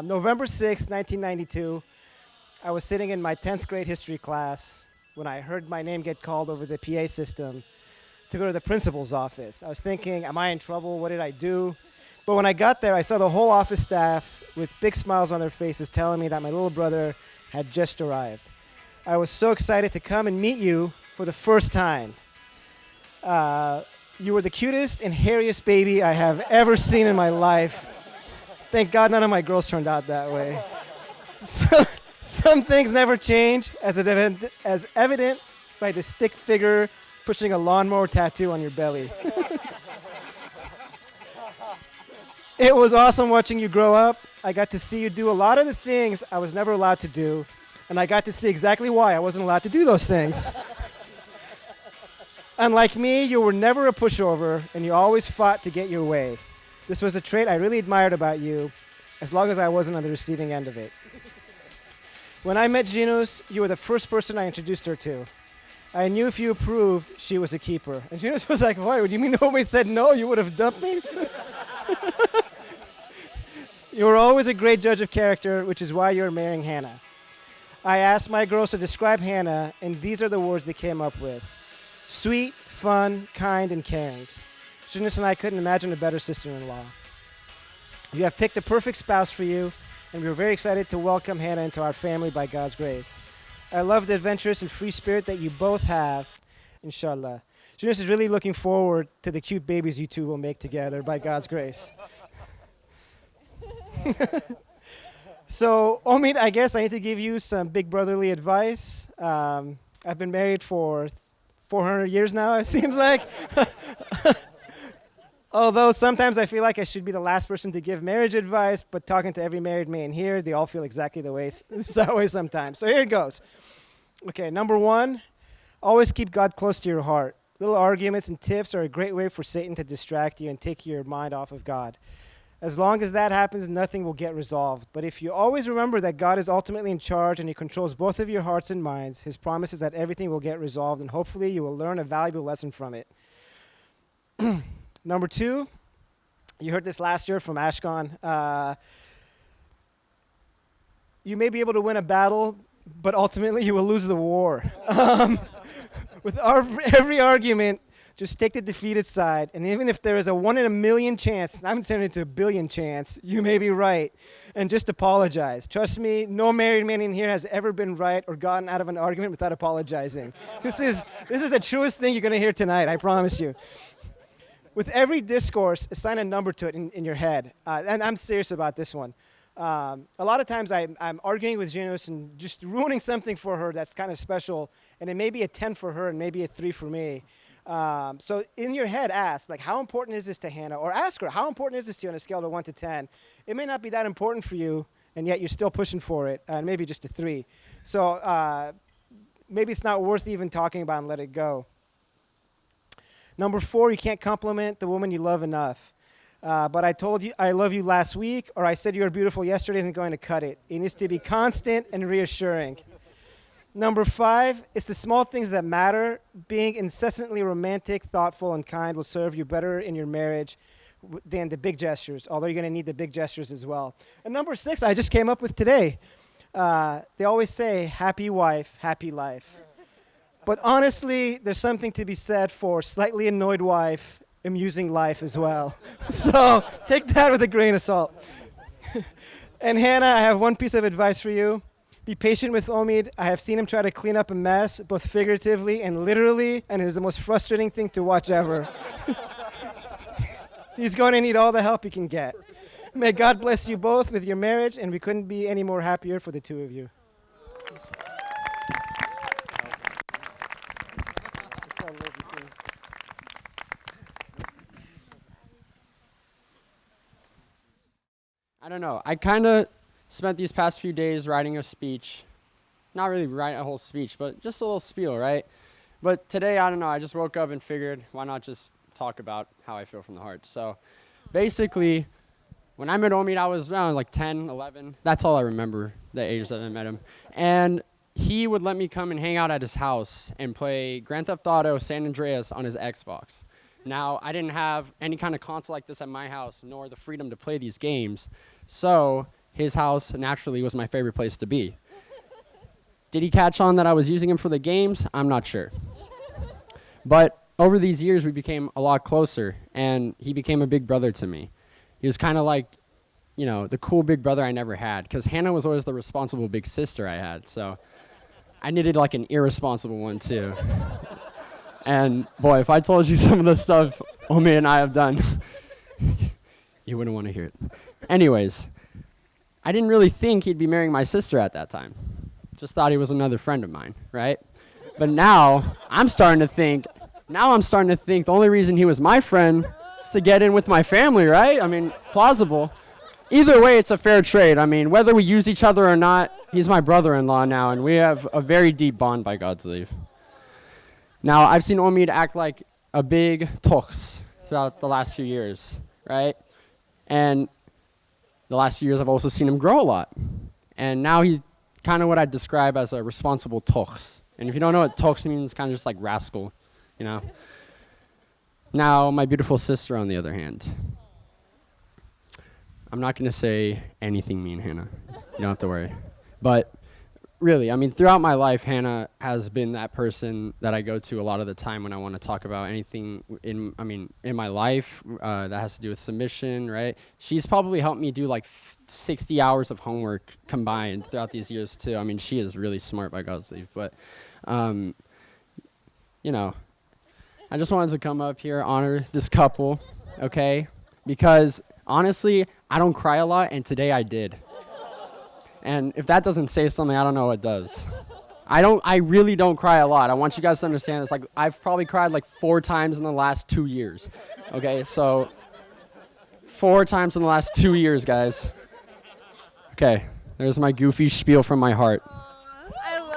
November 6th, 1992, I was sitting in my 10th grade history class when I heard my name get called over the PA system to go to the principal's office. I was thinking, am I in trouble? What did I do? But when I got there, I saw the whole office staff with big smiles on their faces telling me that my little brother had just arrived. I was so excited to come and meet you for the first time. You were the cutest and hairiest baby I have ever seen in my life. Thank God none of my girls turned out that way. Some things never change, as evident by the stick figure pushing a lawnmower tattoo on your belly. It was awesome watching you grow up. I got to see you do a lot of the things I was never allowed to do, and I got to see exactly why I wasn't allowed to do those things. Unlike me, you were never a pushover, and you always fought to get your way. This was a trait I really admired about you, as long as I wasn't on the receiving end of it. When I met Ginos, you were the first person I introduced her to. I knew if you approved, she was a keeper. And Ginos was like, why? Would you mean nobody said no? You would have dumped me? You were always a great judge of character, which is why you're marrying Hanna. I asked my girls to describe Hanna, and these are the words they came up with. Sweet, fun, kind, and caring. Ginos and I couldn't imagine a better sister-in-law. You have picked a perfect spouse for you, and we're very excited to welcome Hanna into our family by God's grace. I love the adventurous and free spirit that you both have, inshallah. Ginos is really looking forward to the cute babies you two will make together by God's grace. So, Omid, I guess I need to give you some big brotherly advice. I've been married for 400 years now, it seems like. Although sometimes I feel like I should be the last person to give marriage advice, but talking to every married man here, they all feel exactly the way that way sometimes. So here it goes. Okay, number one, always keep God close to your heart. Little arguments and tiffs are a great way for Satan to distract you and take your mind off of God. As long as that happens, nothing will get resolved. But if you always remember that God is ultimately in charge and he controls both of your hearts and minds, his promise is that everything will get resolved, and hopefully you will learn a valuable lesson from it. Number two, you heard this last year from Ashkan. You may be able to win a battle, but ultimately you will lose the war. With every argument, just take the defeated side, and even if there is a 1 in a million chance, I'm turning it to a billion chance, you may be right, and just apologize. Trust me, no married man in here has ever been right or gotten out of an argument without apologizing. This is the truest thing you're going to hear tonight, I promise you. With every discourse, assign a number to it in your head, and I'm serious about this one. A lot of times I'm arguing with Ginos and just ruining something for her that's kind of special, and it may be a 10 for her and maybe a 3 for me. So in your head, ask, like, how important is this to Hanna? Or ask her, how important is this to you on a scale of 1 to 10? It may not be that important for you, and yet you're still pushing for it, and maybe just a 3. So maybe it's not worth even talking about and let it go. Number 4, you can't compliment the woman you love enough. But I told you I love you last week, or I said you were beautiful yesterday isn't going to cut it. It needs to be constant and reassuring. Number 5, it's the small things that matter. Being incessantly romantic, thoughtful, and kind will serve you better in your marriage than the big gestures, although you're going to need the big gestures as well. And number 6, I just came up with today. They always say, happy wife, happy life. But honestly, there's something to be said for slightly annoyed wife, amusing life as well. So take that with a grain of salt. And Hanna, I have one piece of advice for you. Be patient with Omid. I have seen him try to clean up a mess, both figuratively and literally, and it is the most frustrating thing to watch ever. He's going to need all the help he can get. May God bless you both with your marriage, and we couldn't be any more happier for the two of you. I don't know. I kind of spent these past few days writing a speech. Not really writing a whole speech, but just a little spiel, right? But today, I don't know. I just woke up and figured, why not just talk about how I feel from the heart? So basically, when I met Omid, I was around like 10, 11. That's all I remember, the age that I met him. And he would let me come and hang out at his house and play Grand Theft Auto San Andreas on his Xbox. Now, I didn't have any kind of console like this at my house, nor the freedom to play these games. So his house naturally was my favorite place to be. Did he catch on that I was using him for the games? I'm not sure. But over these years, we became a lot closer, and he became a big brother to me. He was kind of like, you know, the cool big brother I never had, because Hanna was always the responsible big sister I had, so I needed like an irresponsible one too. And boy, if I told you some of the stuff Omid and I have done, you wouldn't want to hear it. Anyways, I didn't really think he'd be marrying my sister at that time. Just thought he was another friend of mine, right? But now I'm starting to think the only reason he was my friend is to get in with my family, right? I mean, plausible. Either way, it's a fair trade. I mean, whether we use each other or not, he's my brother-in-law now, and we have a very deep bond by God's leave. Now, I've seen Omid act like a big tox throughout the last few years, right? And the last few years, I've also seen him grow a lot. And now he's kind of what I'd describe as a responsible tox. And if you don't know what tox means, it's kind of just like rascal, you know? Now, my beautiful sister, on the other hand. I'm not going to say anything mean, Hanna. You don't have to worry. But really, I mean, throughout my life, Hanna has been that person that I go to a lot of the time when I want to talk about anything in my life that has to do with submission, right? She's probably helped me do like 60 hours of homework combined throughout these years too. I mean, she is really smart by God's leave. But, you know, I just wanted to come up here, honor this couple, okay? Because honestly, I don't cry a lot, and today I did. And if that doesn't say something, I don't know what does. I really don't cry a lot. I want you guys to understand this. Like, I've probably cried like 4 times in the last 2 years. Okay, so 4 times in the last 2 years, guys. Okay, there's my goofy spiel from my heart. I love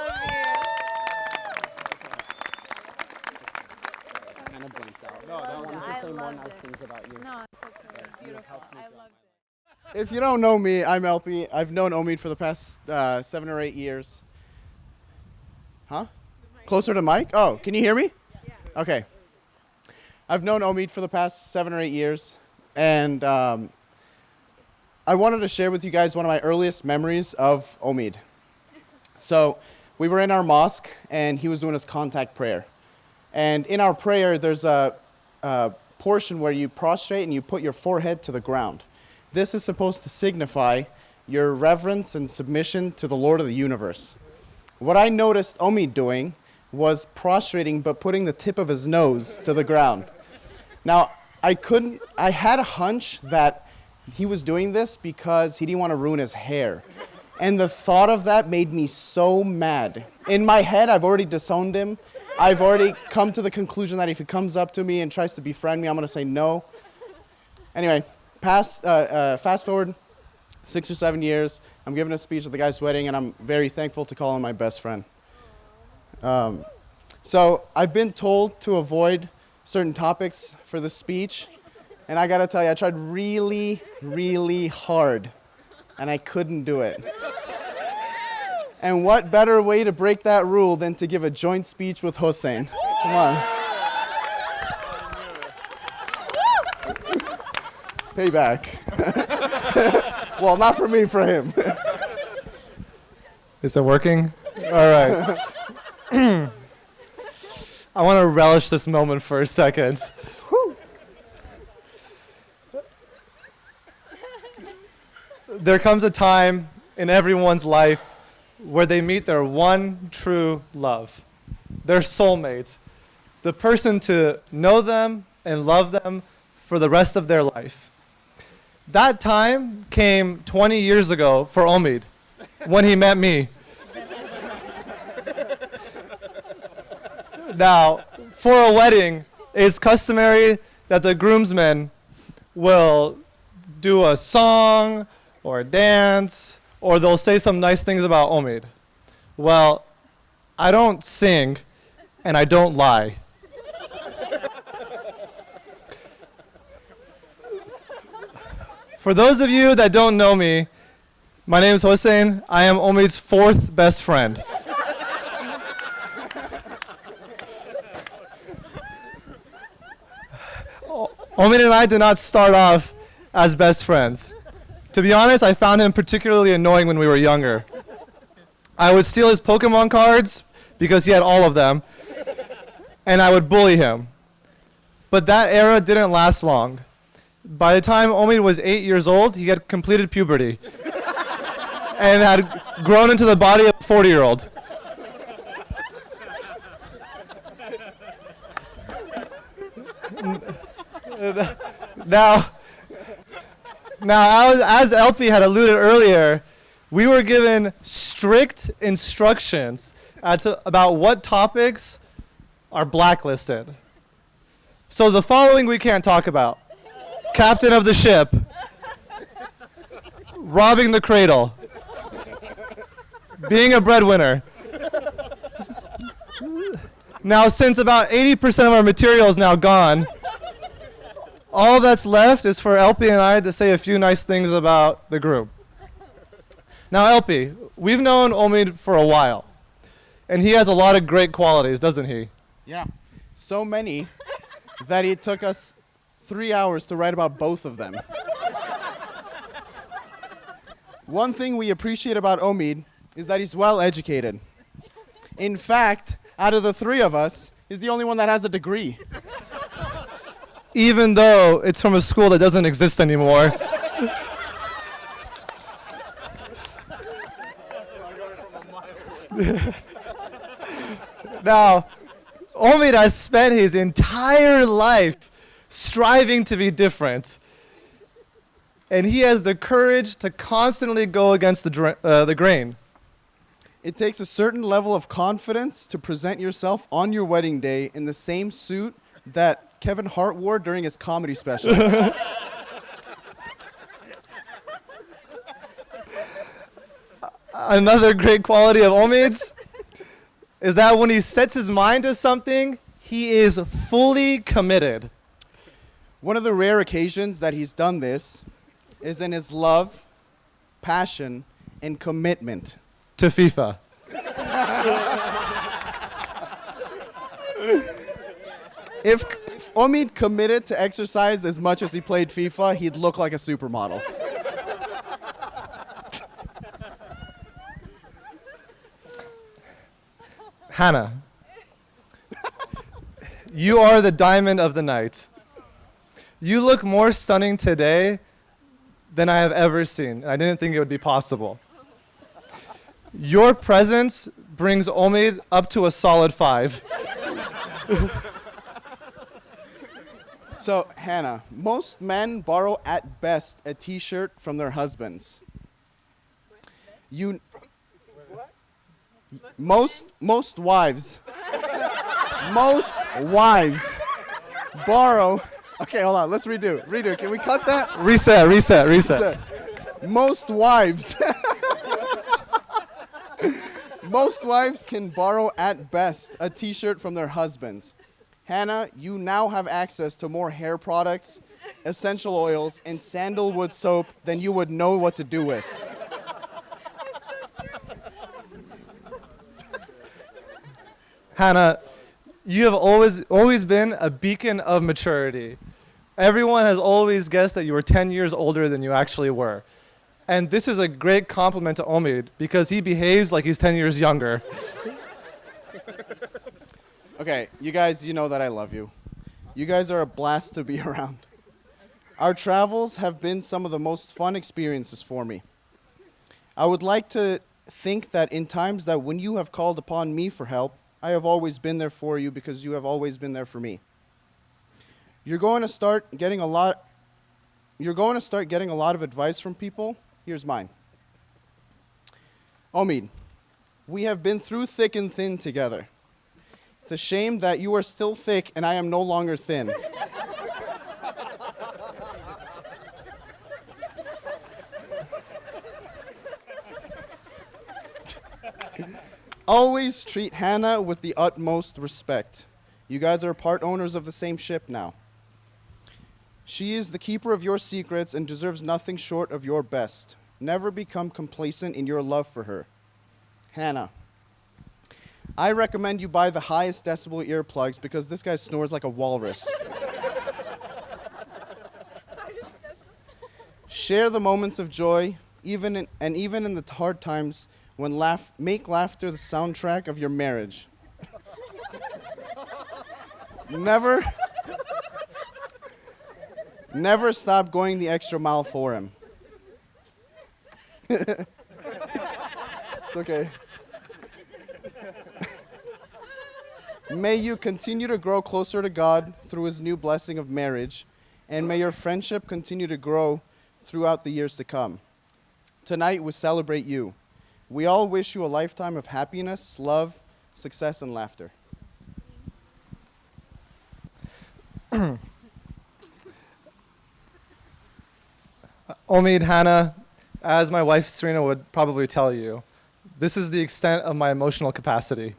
I kind of blinked out. No, I wanted to say more loved nice it. things about you. No, it's okay. Beautiful. I loved it. If you don't know me, I'm LP. I've known Omid for the past 7 or 8 years. Huh? Closer to Mike? Oh, can you hear me? Yeah. Okay. I've known Omid for the past 7 or 8 years, and I wanted to share with you guys one of my earliest memories of Omid. So we were in our mosque, and he was doing his contact prayer. And in our prayer, there's a portion where you prostrate and you put your forehead to the ground. This is supposed to signify your reverence and submission to the Lord of the universe. What I noticed Omid doing was prostrating but putting the tip of his nose to the ground. Now, I had a hunch that he was doing this because he didn't want to ruin his hair. And the thought of that made me so mad. In my head, I've already disowned him. I've already come to the conclusion that if he comes up to me and tries to befriend me, I'm going to say no. Anyway, fast forward 6 or 7 years, I'm giving a speech at the guy's wedding, and I'm very thankful to call him my best friend. So I've been told to avoid certain topics for the speech, and I gotta tell you, I tried really, really hard, and I couldn't do it. And what better way to break that rule than to give a joint speech with Hossein? Come on. Payback. Well, not for me, for him. Is it working? All right. I want to relish this moment for a second. There comes a time in everyone's life where they meet their one true love, their soulmates, the person to know them and love them for the rest of their life. That time came 20 years ago for Omid, when he met me. Now, for a wedding, it's customary that the groomsmen will do a song or a dance, or they'll say some nice things about Omid. Well, I don't sing, and I don't lie. For those of you that don't know me, my name is Hossein. I am Omid's 4th best friend. Omid and I did not start off as best friends. To be honest, I found him particularly annoying when we were younger. I would steal his Pokemon cards because he had all of them, and I would bully him. But that era didn't last long. By the time Omid was 8 years old, he had completed puberty and had grown into the body of a 40-year-old. Now, as LP had alluded earlier, we were given strict instructions about what topics are blacklisted. So the following we can't talk about: captain of the ship, robbing the cradle, being a breadwinner. Now, since about 80% of our material is now gone, all that's left is for LP and I to say a few nice things about the group. Now, LP, we've known Omid for a while, and he has a lot of great qualities, doesn't he? Yeah. So many that it took us 3 hours to write about both of them. One thing we appreciate about Omid is that he's well educated. In fact, out of the three of us, he's the only one that has a degree. Even though it's from a school that doesn't exist anymore. Now, Omid has spent his entire life striving to be different. And he has the courage to constantly go against the grain. It takes a certain level of confidence to present yourself on your wedding day in the same suit that Kevin Hart wore during his comedy special. Another great quality of Omid's is that when he sets his mind to something, he is fully committed. One of the rare occasions that he's done this is in his love, passion, and commitment To FIFA. If Omid committed to exercise as much as he played FIFA, he'd look like a supermodel. Hanna, you are the diamond of the night. You look more stunning today than I have ever seen. I didn't think it would be possible. Your presence brings Omid up to a solid 5. So, Hanna, most men borrow at best a t-shirt from their husbands. Most wives borrow. Okay, hold on. Let's redo. Can we cut that? Reset. Most wives. Most wives can borrow at best a t-shirt from their husbands. Hanna, you now have access to more hair products, essential oils, and sandalwood soap than you would know what to do with. Hanna, you have always been a beacon of maturity. Everyone has always guessed that you were 10 years older than you actually were. And this is a great compliment to Omid because he behaves like he's 10 years younger. Okay, you guys, you know that I love you. You guys are a blast to be around. Our travels have been some of the most fun experiences for me. I would like to think that in times that when you have called upon me for help, I have always been there for you because you have always been there for me. You're going to start getting a lot of advice from people. Here's mine. Omid, we have been through thick and thin together. It's a shame that you are still thick and I am no longer thin. Always treat Hanna with the utmost respect. You guys are part owners of the same ship now. She is the keeper of your secrets and deserves nothing short of your best. Never become complacent in your love for her. Hanna, I recommend you buy the highest decibel earplugs because this guy snores like a walrus. Share the moments of joy, even in the hard times, when make laughter the soundtrack of your marriage. Never stop going the extra mile for him. It's okay. May you continue to grow closer to God through his new blessing of marriage, and may your friendship continue to grow throughout the years to come. Tonight, we celebrate you. We all wish you a lifetime of happiness, love, success, and laughter. Omid, Hanna, as my wife Serena would probably tell you, this is the extent of my emotional capacity.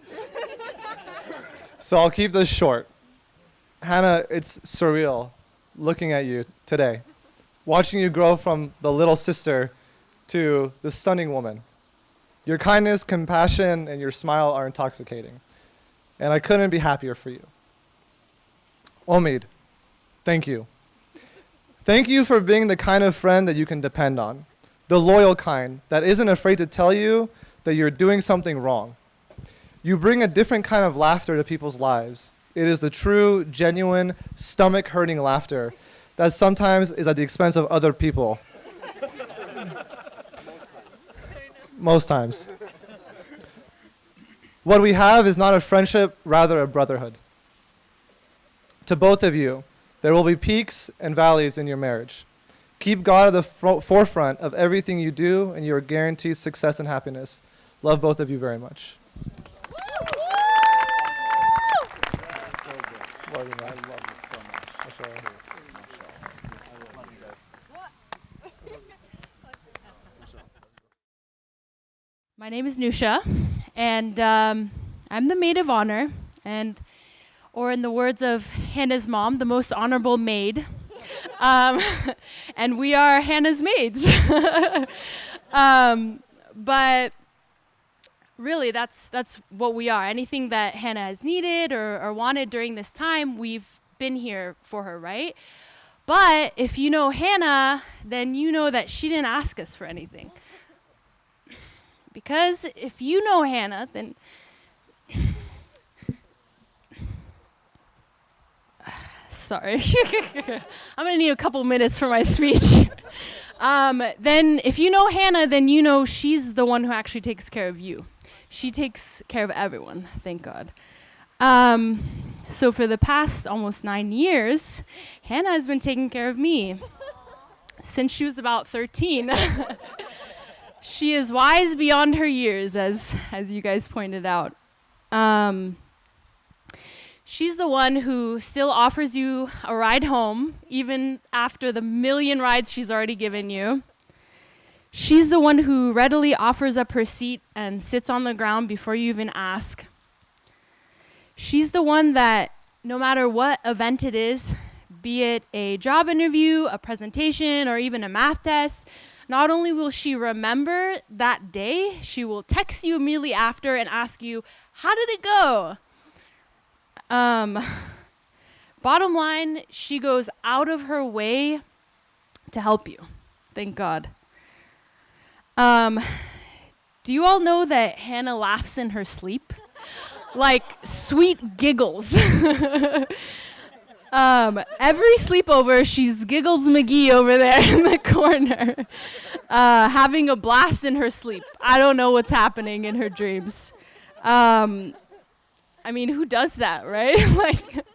So I'll keep this short. Hanna, it's surreal looking at you today, watching you grow from the little sister to the stunning woman. Your kindness, compassion, and your smile are intoxicating, and I couldn't be happier for you. Omid, thank you. Thank you for being the kind of friend that you can depend on, the loyal kind that isn't afraid to tell you that you're doing something wrong. You bring a different kind of laughter to people's lives. It is the true, genuine, stomach-hurting laughter that sometimes is at the expense of other people. Most times. What we have is not a friendship, rather a brotherhood. To both of you, there will be peaks and valleys in your marriage. Keep God at the forefront of everything you do, and you are guaranteed success and happiness. Love both of you very much. My name is Nusha, and I'm the maid of honor, or in the words of Hannah's mom, the most honorable maid. And we are Hannah's maids. But really, that's what we are. Anything that Hanna has needed or wanted during this time, we've been here for her, right? But if you know Hanna, then you know that she didn't ask us for anything. Because if you know Hanna, then sorry. I'm going to need a couple minutes for my speech. Then if you know Hanna, then you know she's the one who actually takes care of you. She takes care of everyone, thank God. So for the past almost 9 years, Hanna has been taking care of me since she was about 13. She is wise beyond her years, as you guys pointed out. She's the one who still offers you a ride home, even after the million rides she's already given you. She's the one who readily offers up her seat and sits on the ground before you even ask. She's the one that, no matter what event it is, be it a job interview, a presentation, or even a math test, not only will she remember that day, she will text you immediately after and ask you, how did it go? Bottom line, she goes out of her way to help you. Thank God. Do you all know that Hanna laughs in her sleep? Like sweet giggles. Every sleepover, she's Giggles McGee over there in the corner, having a blast in her sleep. I don't know what's happening in her dreams. I mean, who does that, right? Like,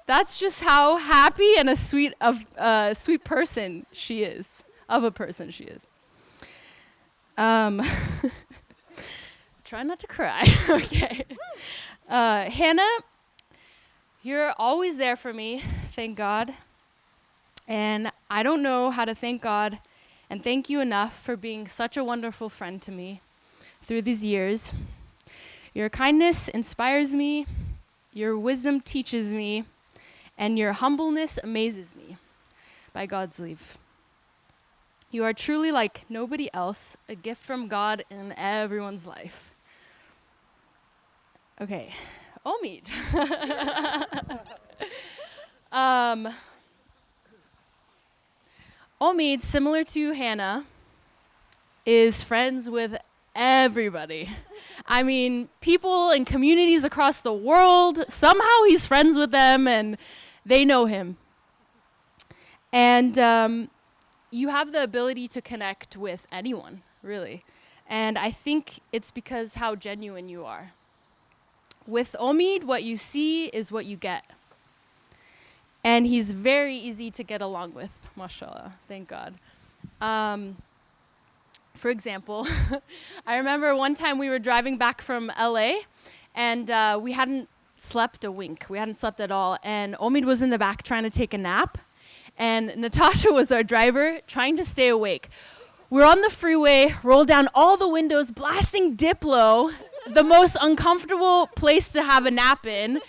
that's just how happy and a sweet person she is. Of a person she is. Try not to cry. Okay. Hanna, you're always there for me, thank God. And I don't know how to thank God and thank you enough for being such a wonderful friend to me through these years. Your kindness inspires me, your wisdom teaches me, and your humbleness amazes me, by God's leave. You are truly like nobody else, a gift from God in everyone's life. Okay, Omid. Omid, similar to Hanna, is friends with everybody. I mean, people in communities across the world, somehow he's friends with them and they know him. And you have the ability to connect with anyone, really. And I think it's because how genuine you are. With Omid, what you see is what you get. And he's very easy to get along with, mashallah, thank God. For example, I remember one time we were driving back from LA and we hadn't slept a wink. We hadn't slept at all. And Omid was in the back trying to take a nap. And Natasha was our driver trying to stay awake. We're on the freeway, roll down all the windows, blasting Diplo, the most uncomfortable place to have a nap in.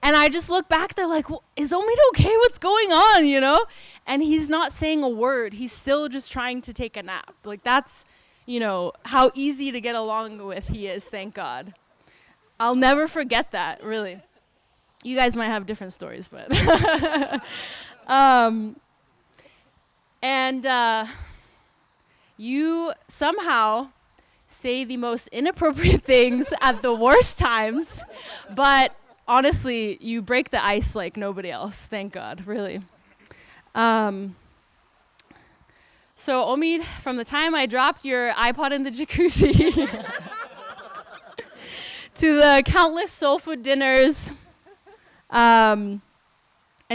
And I just look back there like, well, is Omid okay? What's going on, you know? And he's not saying a word. He's still just trying to take a nap. Like, that's, you know, how easy to get along with he is, thank God. I'll never forget that, really. You guys might have different stories, but. You somehow say the most inappropriate things at the worst times, but honestly, you break the ice like nobody else, thank God, really. So Omid, from the time I dropped your iPod in the jacuzzi to the countless soul food dinners, and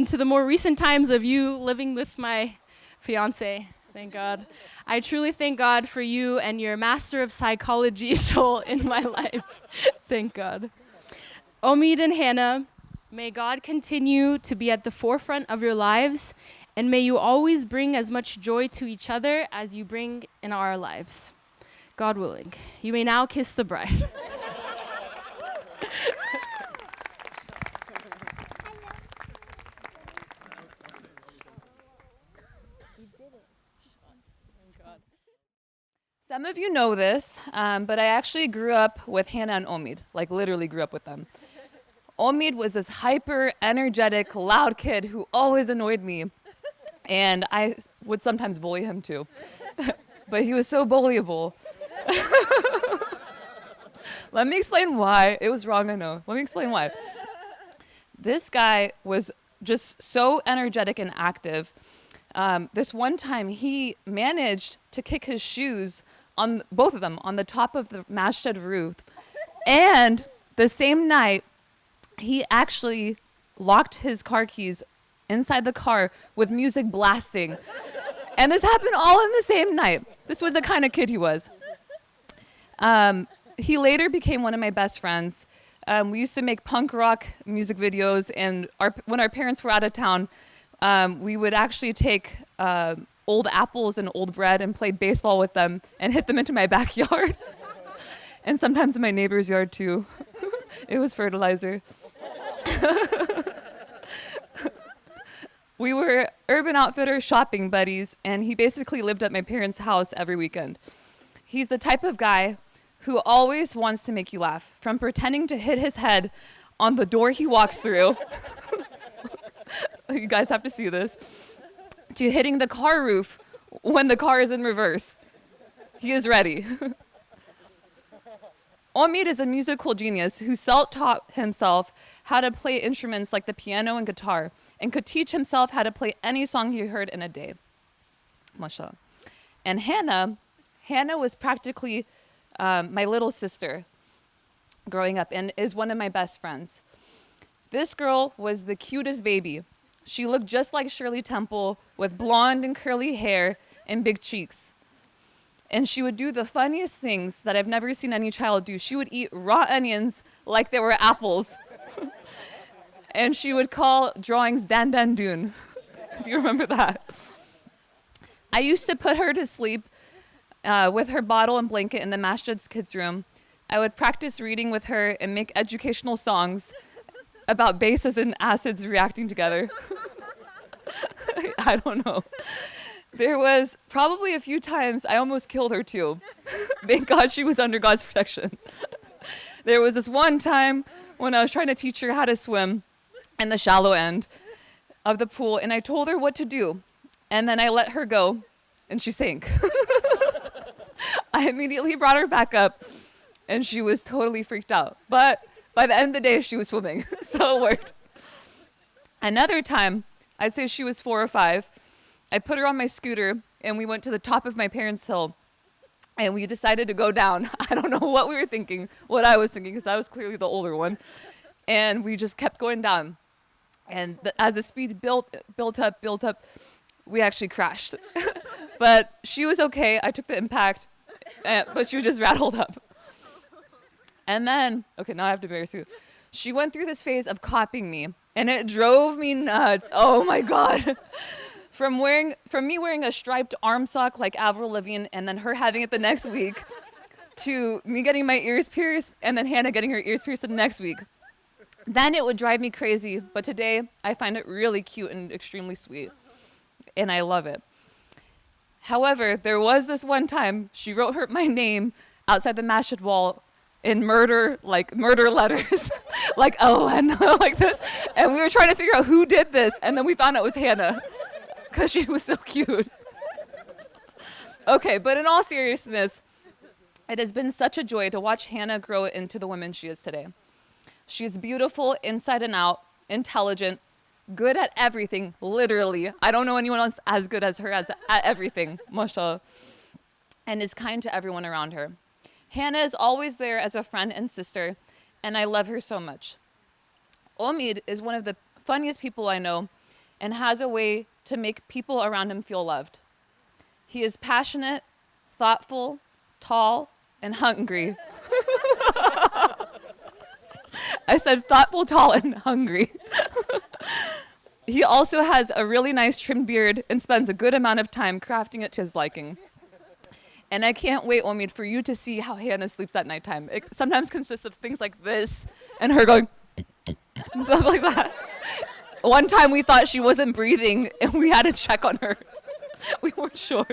to the more recent times of you living with my fiance, thank God. I truly thank God for you and your master of psychology soul in my life. Thank God. Omid and Hanna, may God continue to be at the forefront of your lives, and may you always bring as much joy to each other as you bring in our lives. God willing. You may now kiss the bride. Some of you know this, but I actually grew up with Hanna and Omid, like literally grew up with them. Omid was this hyper, energetic, loud kid who always annoyed me, and I would sometimes bully him too. But he was so bullyable. Let me explain why. It was wrong, I know. Let me explain why. This guy was just so energetic and active. This one time, he managed to kick his shoes on both of them on the top of the masthead roof. And the same night, he actually locked his car keys inside the car with music blasting. And this happened all in the same night. This was the kind of kid he was. He later became one of my best friends. We used to make punk rock music videos, and when our parents were out of town, we would actually take old apples and old bread and play baseball with them and hit them into my backyard. And sometimes in my neighbor's yard too. It was fertilizer. We were Urban Outfitter shopping buddies, and he basically lived at my parents' house every weekend. He's the type of guy who always wants to make you laugh, from pretending to hit his head on the door he walks through. You guys have to see this. To hitting the car roof when the car is in reverse. He is ready. Omid is a musical genius who self-taught himself how to play instruments like the piano and guitar, and could teach himself how to play any song he heard in a day. Mashallah. And Hanna was practically my little sister growing up, and is one of my best friends. This girl was the cutest baby. She looked just like Shirley Temple with blonde and curly hair and big cheeks. And she would do the funniest things that I've never seen any child do. She would eat raw onions like they were apples. And she would call drawings Dan Dan Dun, if you remember that. I used to put her to sleep with her bottle and blanket in the Masjid's kids' room. I would practice reading with her and make educational songs about bases and acids reacting together. I don't know. There was probably a few times I almost killed her too. Thank God she was under God's protection. There was this one time when I was trying to teach her how to swim in the shallow end of the pool, and I told her what to do. And then I let her go, and she sank. I immediately brought her back up, and she was totally freaked out. But by the end of the day, she was swimming, so it worked. Another time, I'd say she was 4 or 5, I put her on my scooter, and we went to the top of my parents' hill, and we decided to go down. I don't know what we were thinking, what I was thinking, because I was clearly the older one. And we just kept going down. And as the speed built up, we actually crashed. But she was okay. I took the impact, but she was just rattled up. And then, okay, now I have to embarrass you. She went through this phase of copying me, and it drove me nuts. Oh my God. From me wearing a striped arm sock like Avril Lavigne, and then her having it the next week, to me getting my ears pierced, and then Hannah getting her ears pierced the next week. Then it would drive me crazy, but today I find it really cute and extremely sweet, and I love it. However, there was this one time she wrote my name outside the masjid wall in murder letters, like Hanna, like this, and we were trying to figure out who did this, and then we found out it was Hannah, because she was so cute. Okay, but in all seriousness, it has been such a joy to watch Hannah grow into the woman she is today. She's beautiful inside and out, intelligent, good at everything, literally. I don't know anyone else as good as her at everything, mashallah, and is kind to everyone around her. Hannah is always there as a friend and sister, and I love her so much. Omid is one of the funniest people I know and has a way to make people around him feel loved. He is passionate, thoughtful, tall, and hungry. I said thoughtful, tall, and hungry. He also has a really nice trimmed beard and spends a good amount of time crafting it to his liking. And I can't wait, Omid, for you to see how Hannah sleeps at nighttime. It sometimes consists of things like this and her going and stuff like that. One time we thought she wasn't breathing and we had to check on her. We weren't sure.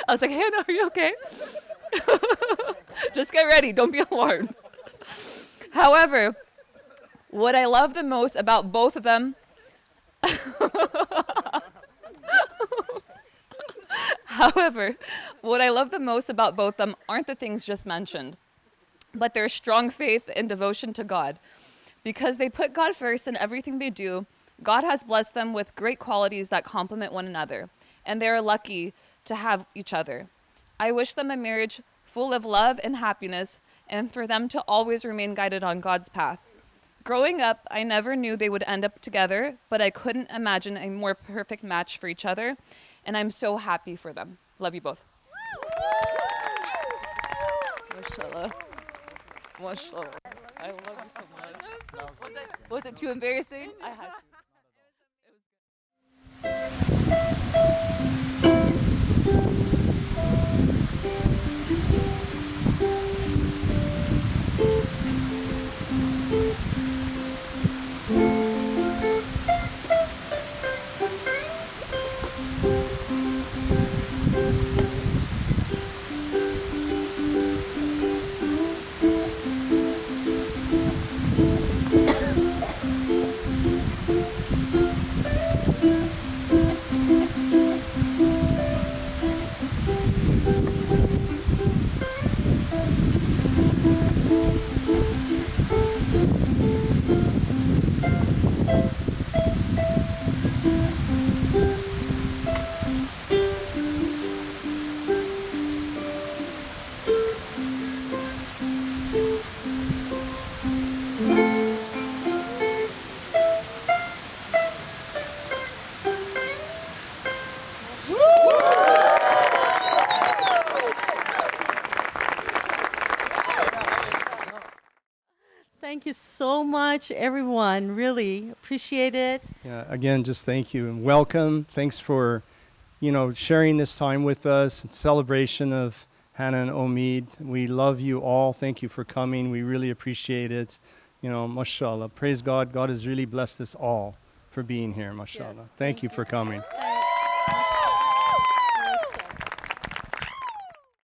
I was like, Hannah, are you okay? Just get ready, don't be alarmed. However, what I love the most about both of them aren't the things just mentioned, but their strong faith and devotion to God. Because they put God first in everything they do, God has blessed them with great qualities that complement one another, and they are lucky to have each other. I wish them a marriage full of love and happiness, and for them to always remain guided on God's path. Growing up, I never knew they would end up together, but I couldn't imagine a more perfect match for each other, and I'm so happy for them. Love you both. Mashallah. Mashallah. I love you so much. Was it too embarrassing? I had to. Thank you so much, everyone. Really appreciate it. Yeah, again, just thank you and welcome. Thanks for, sharing this time with us in celebration of Hanna and Omid. We love you all. Thank you for coming. We really appreciate it. Mashallah. Praise God. God has really blessed us all for being here. Mashallah. Yes, Thank you for coming. Thank